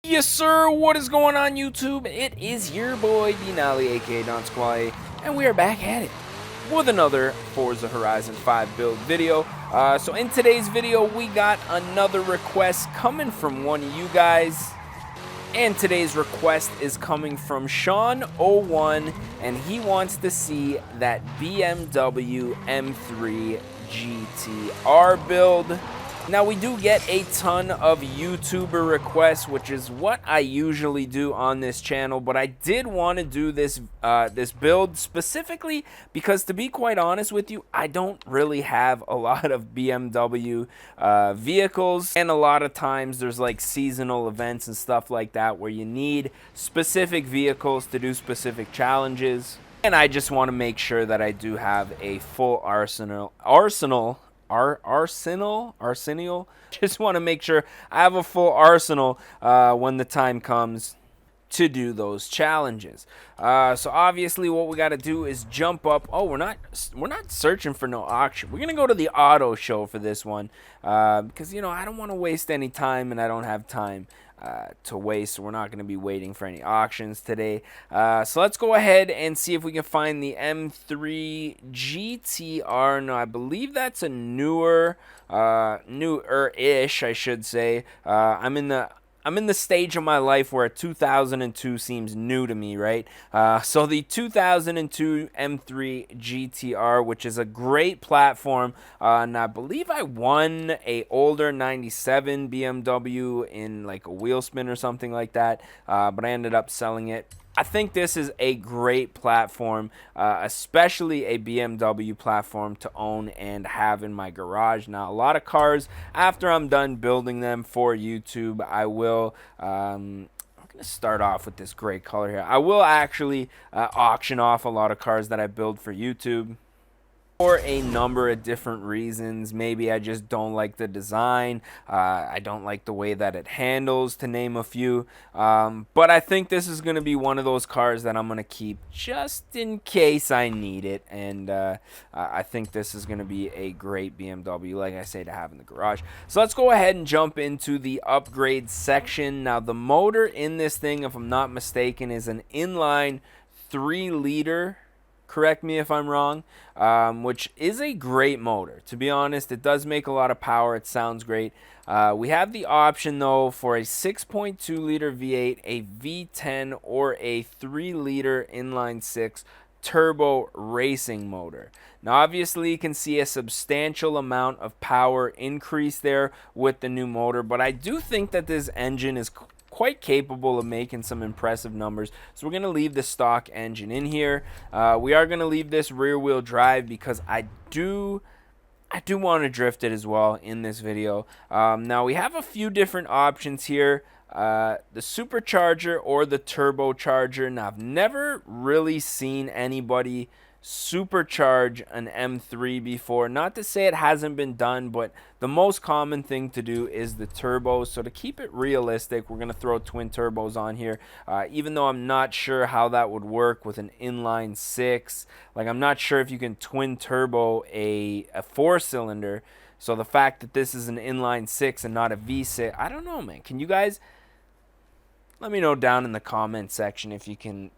Yes, sir. What is going on, YouTube? It is your boy, Denali, aka Don Squally, and we are back at it with another Forza Horizon 5 build video. So in today's video, we got another request coming from one of you guys. And today's request is coming from Sean01, and he wants to see that BMW M3 GTR build. Now, we do get a ton of YouTuber requests, which is what I usually do on this channel, but I did want to do this this build specifically because, to be quite honest with you, I don't really have a lot of BMW vehicles, and a lot of times there's like seasonal events and stuff like that where you need specific vehicles to do specific challenges, and I just want to make sure that I do have a full arsenal. Just want to make sure I have a full arsenal when the time comes to do those challenges. So obviously what we got to do is jump up. Oh, we're not searching for no auction. We're gonna go to the auto show for this one because, you know, I don't want to waste any time, and I don't have time to waste, so we're not going to be waiting for any auctions today. So let's go ahead and see if we can find the M3 GTR. No, I believe that's a newer-ish, I should say. I'm in the stage of my life where 2002 seems new to me, right? So the 2002 M3 GTR, which is a great platform, and I believe I won a older 97 BMW in like a wheel spin or something like that, but I ended up selling it. I think this is a great platform, especially a BMW platform to own and have in my garage. Now, a lot of cars, after I'm done building them for YouTube, I will, I'm going to start off with this gray color here. I will actually auction off a lot of cars that I build for YouTube, for a number of different reasons. Maybe I just don't like the design. I don't like the way that it handles, to name a few. But I think this is going to be one of those cars that I'm going to keep just in case I need it. And I think this is going to be a great BMW, like I say, to have in the garage. So let's go ahead and jump into the upgrade section. Now, the motor in this thing, if I'm not mistaken, is an inline 3-liter. Correct me if I'm wrong, which is a great motor. To be honest, it does make a lot of power. It sounds great. We have the option, though, for a 6.2-liter V8, a V10, or a 3-liter inline-6 turbo racing motor. Now, obviously, you can see a substantial amount of power increase there with the new motor, but I do think that this engine is quite capable of making some impressive numbers. So we're going to leave the stock engine in here. We are going to leave this rear wheel drive because I do want to drift it as well in this video. Now we have a few different options here. The supercharger or the turbocharger. Now, I've never really seen anybody supercharge an M3 before. Not to say it hasn't been done, but the most common thing to do is the turbos. So to keep it realistic, we're going to throw twin turbos on here, even though I'm not sure how that would work with an inline 6. Like, I'm not sure if you can twin turbo a 4-cylinder. So the fact that this is an inline 6 and not a V6, I don't know, man. Can you guys let me know down in the comment section if you can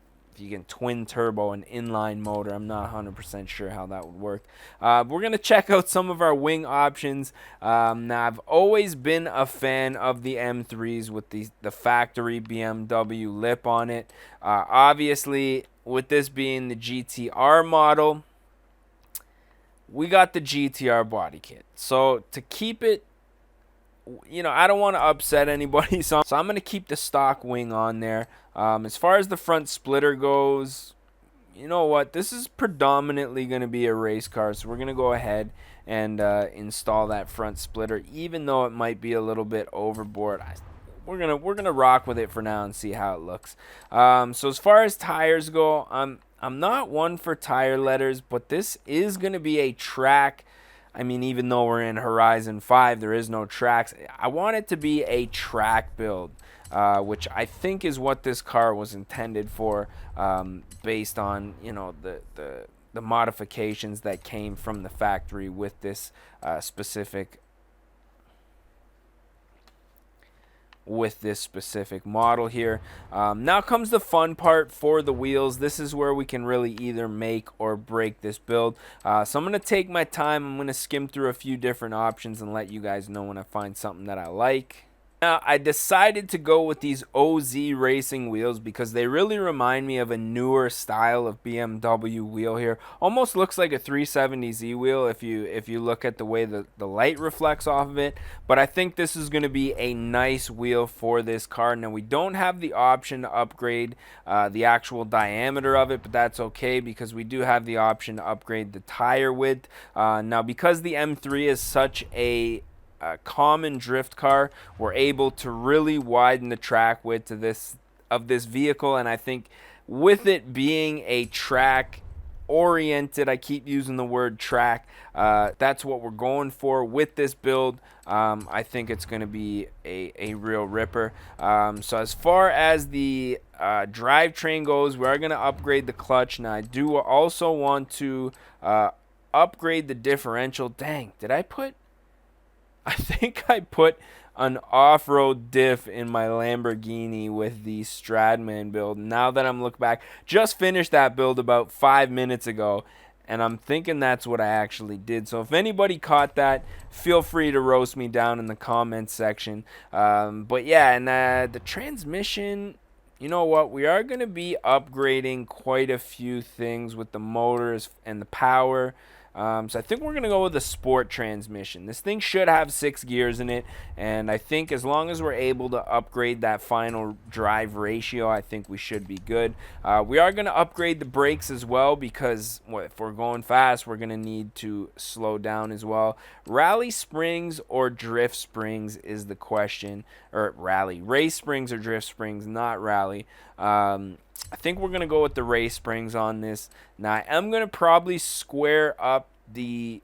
twin turbo an inline motor? I'm not 100% sure how that would work. We're going to check out some of our wing options. Now, I've always been a fan of the M3s with the factory BMW lip on it. Obviously, with this being the GTR model, we got the GTR body kit. So to keep it, you know, I don't want to upset anybody, so I'm going to keep the stock wing on there. As far as the front splitter goes, you know what? This is predominantly going to be a race car, so we're going to go ahead and install that front splitter, even though it might be a little bit overboard. We're gonna rock with it for now and see how it looks. So as far as tires go, I'm not one for tire letters, but this is going to be a track. I mean, even though we're in Horizon 5, there is no tracks. I want it to be a track build, which I think is what this car was intended for, based on, you know, the modifications that came from the factory with this specific with this specific model here. Now comes the fun part for the wheels. This is where we can really either make or break this build. So I'm going to take my time. I'm going to skim through a few different options and let you guys know when I find something that I like. Now, I decided to go with these OZ racing wheels because they really remind me of a newer style of BMW wheel here. Almost looks like a 370Z wheel if you look at the way the light reflects off of it. But I think this is going to be a nice wheel for this car. Now, we don't have the option to upgrade the actual diameter of it, but that's okay because we do have the option to upgrade the tire width. Now, because the M3 is such a common drift car, we're able to really widen the track width of this vehicle, and I think with it being a track oriented, I keep using the word track, that's what we're going for with this build. I think it's going to be a real ripper. So as far as the drivetrain goes, we are going to upgrade the clutch. Now I do also want to upgrade the differential. Dang, did I put, I think I put an off-road diff in my Lamborghini with the Stradman build. Now that I'm looking back, just finished that build about 5 minutes ago, and I'm thinking that's what I actually did. So if anybody caught that, feel free to roast me down in the comments section. But yeah, and the transmission, you know what, we are going to be upgrading quite a few things with the motors and the power. So I think we're going to go with a sport transmission. This thing should have 6 gears in it, and I think as long as we're able to upgrade that final drive ratio, I think we should be good. We are going to upgrade the brakes as well because if we're going fast, we're going to need to slow down as well. Rally springs or drift springs is the question, or race springs or drift springs, not rally. I think we're going to go with the race springs on this. Now, I am going to probably square up the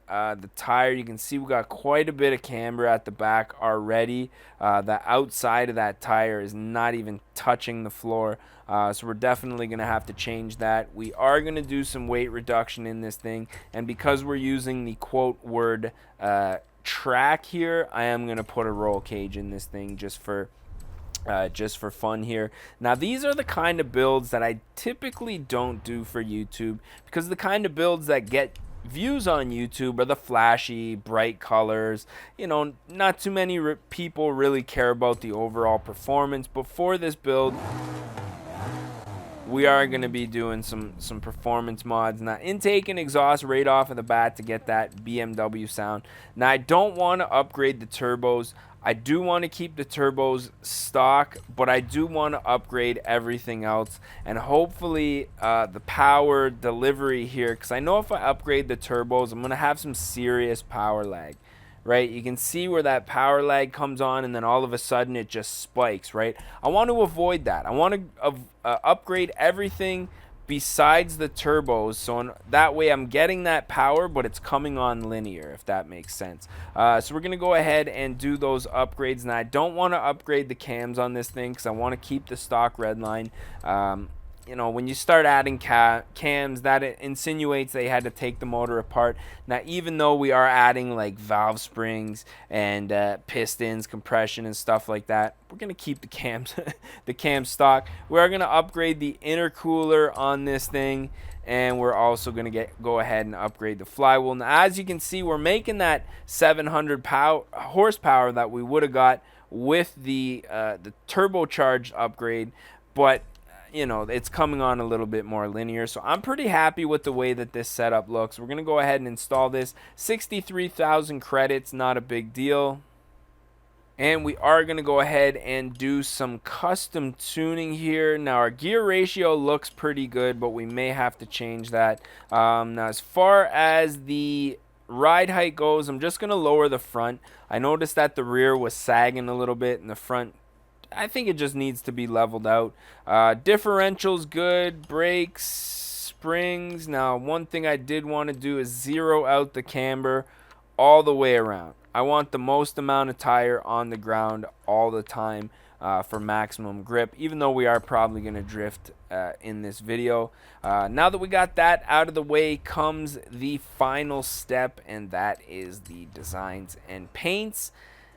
tire. You can see we got quite a bit of camber at the back already. The outside of that tire is not even touching the floor. So we're definitely going to have to change that. We are going to do some weight reduction in this thing. And because we're using the quote word track here, I am going to put a roll cage in this thing just for fun here. Now these are the kind of builds that I typically don't do for YouTube because the kind of builds that get views on YouTube are the flashy, bright colors. You know, not too many people really care about the overall performance, but for this build, we are going to be doing some performance mods. Now, intake and exhaust right off of the bat to get that BMW sound. Now, I don't want to upgrade the turbos. I do want to keep the turbos stock, but I do want to upgrade everything else. And hopefully the power delivery here, because I know if I upgrade the turbos, I'm going to have some serious power lag. Right, you can see where that power lag comes on and then all of a sudden it just spikes, right? I want to avoid that. I want to upgrade everything besides the turbos, so that way I'm getting that power, but it's coming on linear, if that makes sense. So we're going to go ahead and do those upgrades. Now, I don't want to upgrade the cams on this thing because I want to keep the stock red line. You know, when you start adding cams, that insinuates they had to take the motor apart. Now, even though we are adding like valve springs and pistons, compression, and stuff like that, we're gonna keep the cams, the cam stock. We are gonna upgrade the intercooler on this thing, and we're also gonna go ahead and upgrade the flywheel. Now, as you can see, we're making that 700 horsepower that we would have got with the turbocharged upgrade, but you know, it's coming on a little bit more linear. So I'm pretty happy with the way that this setup looks. We're going to go ahead and install this. 63,000 credits, not a big deal. And we are going to go ahead and do some custom tuning here. Now, our gear ratio looks pretty good, but we may have to change that. Now, as far as the ride height goes, I'm just going to lower the front. I noticed that the rear was sagging a little bit and the front, I think it just needs to be leveled out. Differential's good. Brakes, springs. Now, one thing I did want to do is zero out the camber all the way around. I want the most amount of tire on the ground all the time for maximum grip, even though we are probably going to drift in this video. Now that we got that out of the way comes the final step, and that is the designs and paints.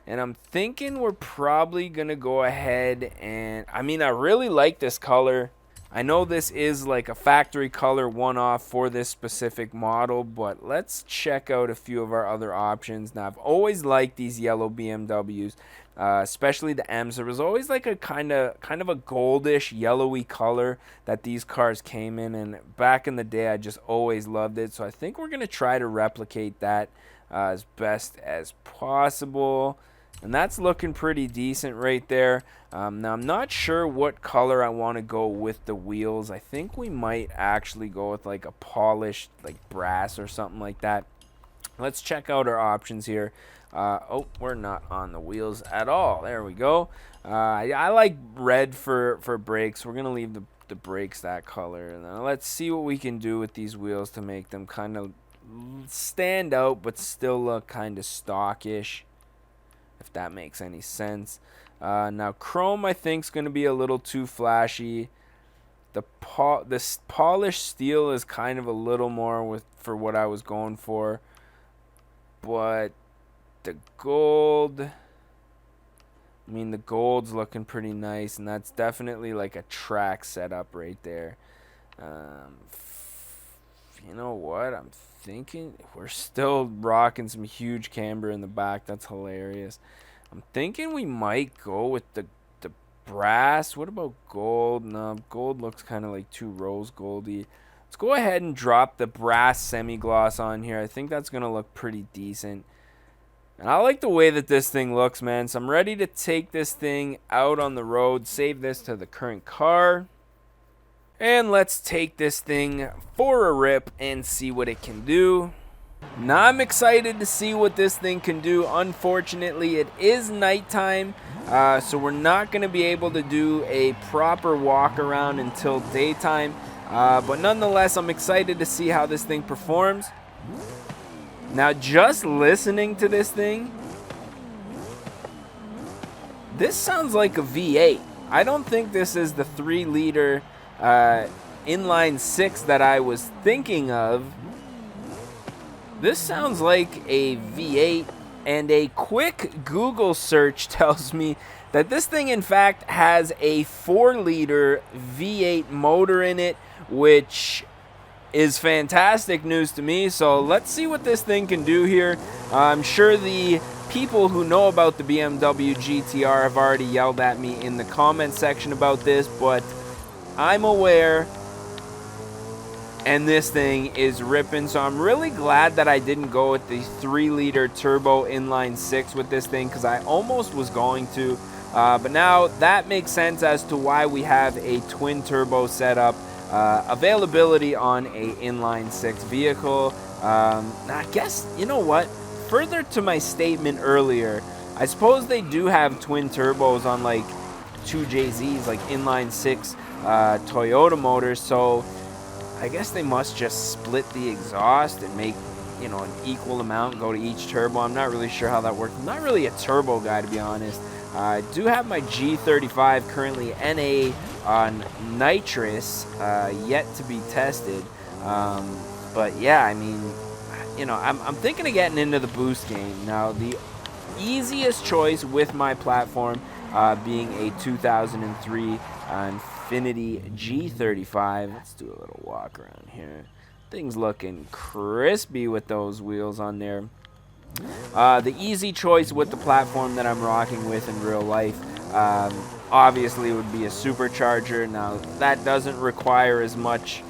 And I'm thinking we're probably going to go ahead and, I mean, I really like this color. I know this is like a factory color one-off for this specific model, but let's check out a few of our other options. Now, I've always liked these yellow BMWs, especially the M's. There was always like a kind of a goldish, yellowy color that these cars came in, and back in the day, I just always loved it. So I think we're going to try to replicate that as best as possible. And that's looking pretty decent right there. Now, I'm not sure what color I want to go with the wheels. I think we might actually go with like a polished like brass or something like that. Let's check out our options here. Oh, we're not on the wheels at all. There we go. I like red for brakes. We're going to leave the brakes that color. Now, let's see what we can do with these wheels to make them kind of stand out but still look kind of stockish, if that makes any sense. Now, chrome I think is going to be a little too flashy. This polished steel is kind of a little more for what I was going for. But the gold, I mean, the gold's looking pretty nice, and that's definitely like a track setup right there. You know what? I'm thinking we're still rocking some huge camber in the back. That's hilarious. I'm thinking we might go with the brass. What about gold? No, gold looks kind of like too rose goldy. Let's go ahead and drop the brass semi-gloss on here. I think that's going to look pretty decent. And I like the way that this thing looks, man. So I'm ready to take this thing out on the road, save this to the current car. And let's take this thing for a rip and see what it can do. Now I'm excited to see what this thing can do. Unfortunately, it is nighttime, so we're not going to be able to do a proper walk around until daytime. But nonetheless, I'm excited to see how this thing performs. Now, just listening to this thing, this sounds like a V8. I don't think this is the 3-liter inline 6 that I was thinking of. This sounds like a V8, and a quick Google search tells me that this thing in fact has a 4-liter V8 motor in it, which is fantastic news to me. So let's see what this thing can do here. I'm sure the people who know about the BMW GTR have already yelled at me in the comment section about this, but I'm aware, and this thing is ripping. So I'm really glad that I didn't go with the 3-liter turbo inline 6 with this thing, because I almost was going to. But now that makes sense as to why we have a twin turbo setup. Availability on a inline 6 vehicle. I guess, you know what? Further to my statement earlier, I suppose they do have twin turbos on like 2JZs, like inline 6 Toyota motors. So I guess they must just split the exhaust and make, you know, an equal amount go to each turbo. I'm not really sure how that works. I'm not really a turbo guy, to be honest. I do have my G35 currently NA on nitrous, yet to be tested. But yeah, I mean, you know, I'm thinking of getting into the boost game. Now, the easiest choice with my platform being a 2003 Infiniti G35. Let's do a little walk around here. Things looking crispy with those wheels on there. The easy choice with the platform that I'm rocking with in real life obviously would be a supercharger. Now, that doesn't require as much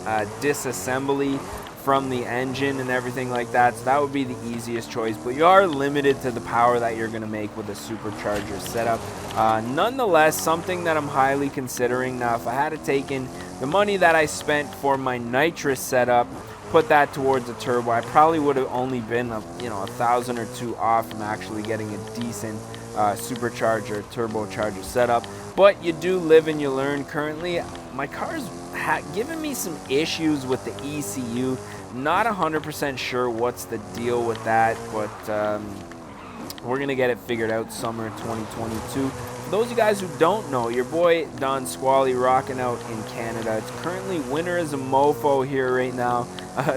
disassembly from the engine and everything like that, so that would be the easiest choice, but you are limited to the power that you're going to make with a supercharger setup. Nonetheless, something that I'm highly considering. Now, if I had to take in the money that I spent for my nitrous setup, put that towards a turbo, I probably would have only been $1,000 or $2,000 off from actually getting a decent supercharger, turbocharger setup. But you do live and you learn. Currently, my car's given me some issues with the ECU. Not 100% sure what's the deal with that, but we're gonna get it figured out summer 2022. those of you guys who don't know, your boy Don Squally rocking out in Canada. It's currently winter as a mofo here right now,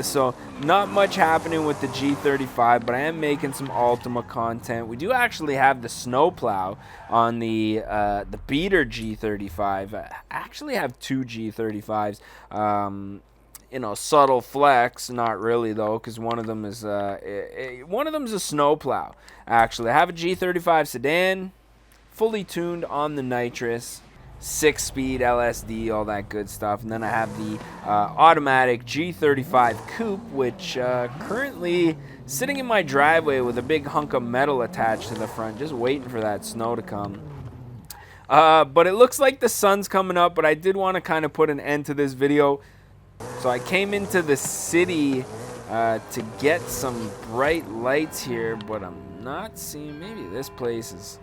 so not much happening with the G35, but I am making some Ultima content. We do actually have the snowplow on the beater G35. I actually have two G35s. You know, subtle flex, not really though, because one of them is a snowplow. Actually, I have a G35 sedan, fully tuned on the nitrous, 6-speed LSD, all that good stuff. And then I have the automatic G35 coupe, which currently sitting in my driveway with a big hunk of metal attached to the front, just waiting for that snow to come. But it looks like the sun's coming up, but I did want to kind of put an end to this video. So I came into the city to get some bright lights here, but I'm not seeing. Maybe this place is,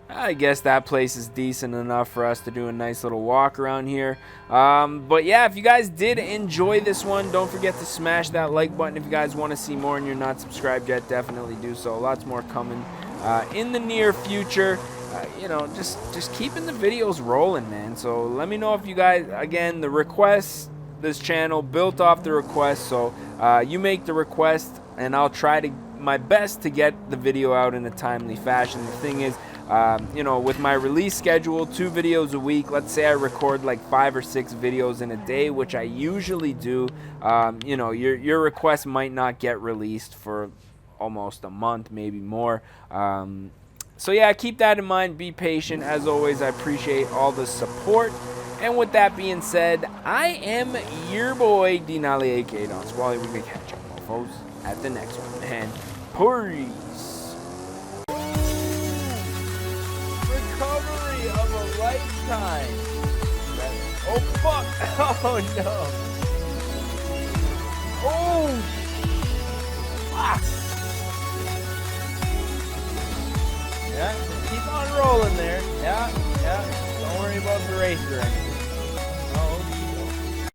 I guess that place is decent enough for us to do a nice little walk around here. But yeah, if you guys did enjoy this one, don't forget to smash that like button. If you guys want to see more and you're not subscribed yet, definitely do so. Lots more coming in the near future. You know, just keeping the videos rolling, man. So let me know if you guys, again, the requests, this channel built off the request, so you make the request and I'll try to my best to get the video out in a timely fashion. The thing is, you know, with my release schedule, 2 videos a week, let's say I record like 5 or 6 videos in a day, which I usually do, you know, your request might not get released for almost a month, maybe more. So yeah, keep that in mind, be patient. As always, I appreciate all the support. And with that being said, I am your boy, Denali, aka Don Squally. We're going to catch up, mofos, at the next one. And peace. Recovery of a lifetime. Oh, fuck. Oh, no. Oh, fuck. Yeah, keep on rolling there. Yeah. Don't worry about the racer or anything.